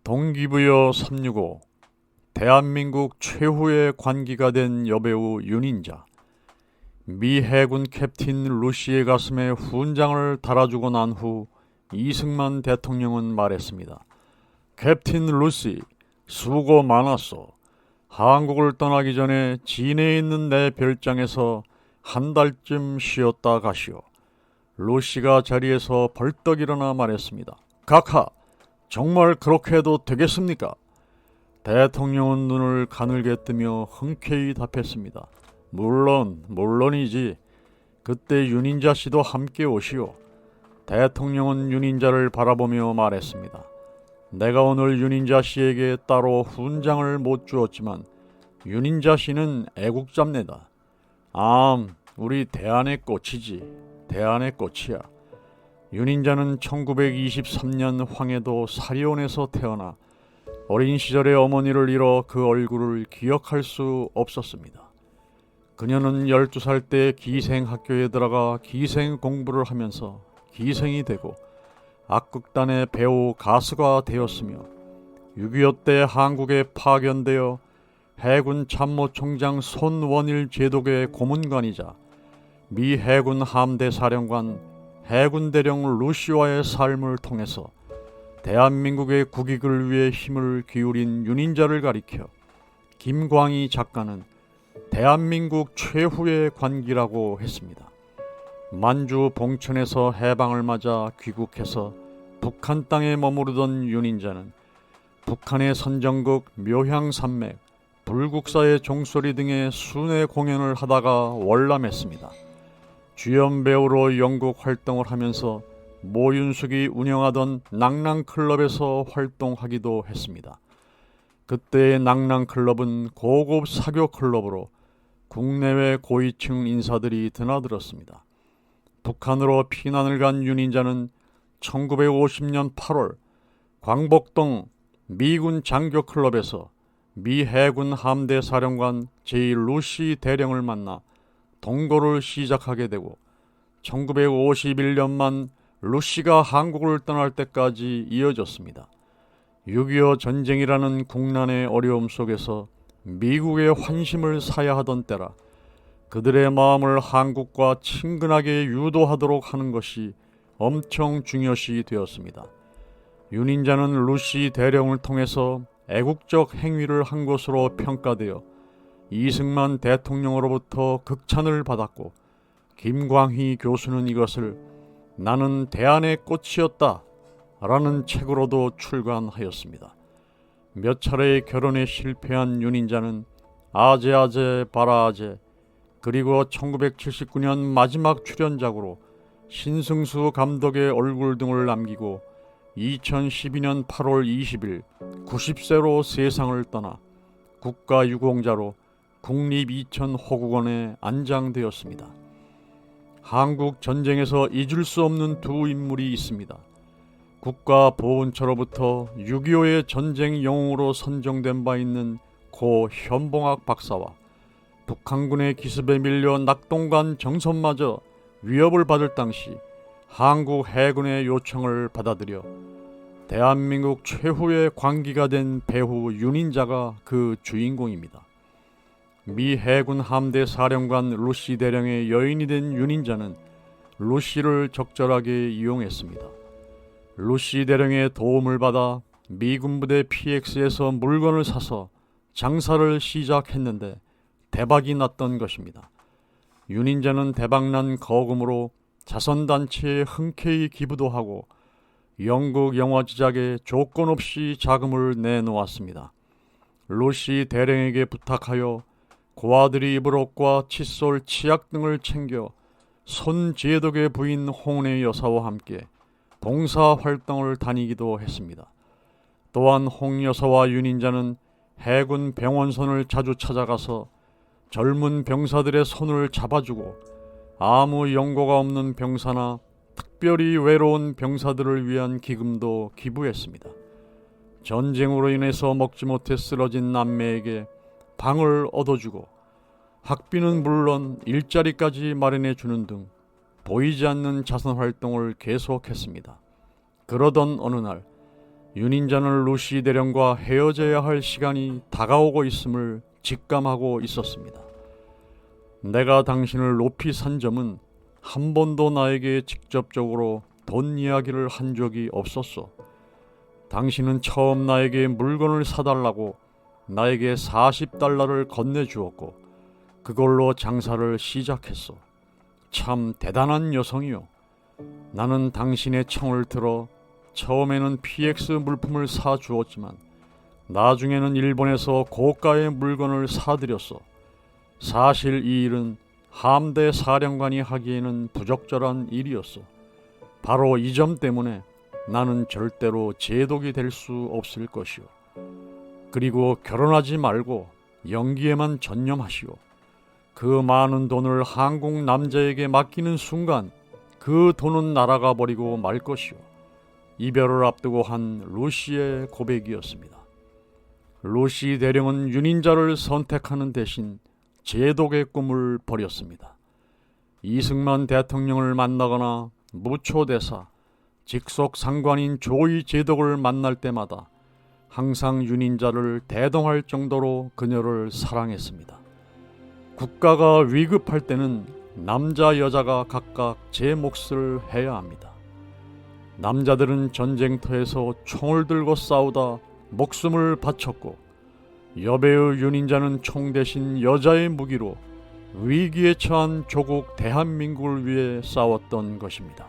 동기부여 365 대한민국 최후의 관기가 된 여배우 윤인자. 미 해군 캡틴 루시의 가슴에 훈장을 달아주고 난 후 이승만 대통령은 말했습니다. 캡틴 루시, 수고 많았어. 한국을 떠나기 전에 진해에 있는 내 별장에서 한 달쯤 쉬었다 가시오. 루시가 자리에서 벌떡 일어나 말했습니다. 카카, 정말 그렇게 해도 되겠습니까? 대통령은 눈을 가늘게 뜨며 흔쾌히 답했습니다. 물론이지. 그때 윤인자 씨도 함께 오시오. 대통령은 윤인자를 바라보며 말했습니다. 내가 오늘 윤인자 씨에게 따로 훈장을 못 주었지만 윤인자 씨는 애국자입니다. 우리 대안의 꽃이지. 대안의 꽃이야. 윤인자는 1923년 황해도 사리온에서 태어나 어린 시절에 어머니를 잃어 그 얼굴을 기억할 수 없었습니다. 그녀는 12살 때 기생학교에 들어가 기생 공부를 하면서 기생이 되고 악극단의 배우 가수가 되었으며 6.25 때 한국에 파견되어 해군 참모총장 손원일 제독의 고문관이자 미 해군 함대 사령관 해군대령 루시와의 삶을 통해서 대한민국의 국익을 위해 힘을 기울인 윤인자를 가리켜 김광희 작가는 대한민국 최후의 관기라고 했습니다. 만주 봉천에서 해방을 맞아 귀국해서 북한 땅에 머무르던 윤인자는 북한의 선정국 묘향산맥, 불국사의 종소리 등의 순회 공연을 하다가 월남했습니다. 주연 배우로 영국 활동을 하면서 모윤숙이 운영하던 낭낭클럽에서 활동하기도 했습니다. 그때의 낭낭클럽은 고급 사교 클럽으로 국내외 고위층 인사들이 드나들었습니다. 북한으로 피난을 간 윤인자는 1950년 8월 광복동 미군 장교클럽에서 미 해군 함대 사령관 제1루시 대령을 만나 동거를 시작하게 되고 1951년만 루시가 한국을 떠날 때까지 이어졌습니다. 6.25 전쟁이라는 국난의 어려움 속에서 미국의 환심을 사야 하던 때라 그들의 마음을 한국과 친근하게 유도하도록 하는 것이 엄청 중요시 되었습니다. 윤인자는 루시 대령을 통해서 애국적 행위를 한 것으로 평가되어 이승만 대통령으로부터 극찬을 받았고 김광희 교수는 이것을 나는 대안의 꽃이었다 라는 책으로도 출간하였습니다. 몇 차례의 결혼에 실패한 윤인자는 아재 바라아재 그리고 1979년 마지막 출연작으로 신승수 감독의 얼굴 등을 남기고 2012년 8월 20일 90세로 세상을 떠나 국가유공자로 국립이천호국원에 안장되었습니다. 한국 전쟁에서 잊을 수 없는 두 인물이 있습니다. 국가보훈처로부터 6.25의 전쟁 영웅으로 선정된 바 있는 고 현봉학 박사와 북한군의 기습에 밀려 낙동강 정선마저 위협을 받을 당시 한국 해군의 요청을 받아들여 대한민국 최후의 관기가 된 배우 윤인자가 그 주인공입니다. 미 해군 함대 사령관 루시 대령의 여인이 된 윤인자는 루시를 적절하게 이용했습니다. 루시 대령의 도움을 받아 미군 부대 PX에서 물건을 사서 장사를 시작했는데 대박이 났던 것입니다. 윤인자는 대박난 거금으로 자선단체에 흔쾌히 기부도 하고 영국 영화 제작에 조건 없이 자금을 내놓았습니다. 루시 대령에게 부탁하여 고아들이 입을 옷과 칫솔, 치약 등을 챙겨 손제독의 부인 홍은혜 여사와 함께 봉사활동을 다니기도 했습니다. 또한 홍 여사와 윤인자는 해군 병원선을 자주 찾아가서 젊은 병사들의 손을 잡아주고 아무 연고가 없는 병사나 특별히 외로운 병사들을 위한 기금도 기부했습니다. 전쟁으로 인해서 먹지 못해 쓰러진 남매에게 방을 얻어주고 학비는 물론 일자리까지 마련해 주는 등 보이지 않는 자선활동을 계속했습니다. 그러던 어느 날 윤인자는 루시 대령과 헤어져야 할 시간이 다가오고 있음을 직감하고 있었습니다. 내가 당신을 높이 산 점은 한 번도 나에게 직접적으로 돈 이야기를 한 적이 없었어. 당신은 처음 나에게 물건을 사달라고 나에게 $40를 건네주었고 그걸로 장사를 시작했어. 참 대단한 여성이요. 나는 당신의 청을 들어 처음에는 PX 물품을 사주었지만 나중에는 일본에서 고가의 물건을 사들였어. 사실 이 일은 함대 사령관이 하기에는 부적절한 일이었어. 바로 이 점 때문에 나는 절대로 제독이 될 수 없을 것이오. 그리고 결혼하지 말고 연기에만 전념하시오. 그 많은 돈을 한국 남자에게 맡기는 순간 그 돈은 날아가 버리고 말 것이오. 이별을 앞두고 한 루시의 고백이었습니다. 루시 대령은 윤인자를 선택하는 대신 제독의 꿈을 버렸습니다. 이승만 대통령을 만나거나 무초대사, 직속 상관인 조이 제독을 만날 때마다 항상 윤인자를 대동할 정도로 그녀를 사랑했습니다. 국가가 위급할 때는 남자 여자가 각각 제 몫을 해야 합니다. 남자들은 전쟁터에서 총을 들고 싸우다 목숨을 바쳤고 여배우 윤인자는 총 대신 여자의 무기로 위기에 처한 조국 대한민국을 위해 싸웠던 것입니다.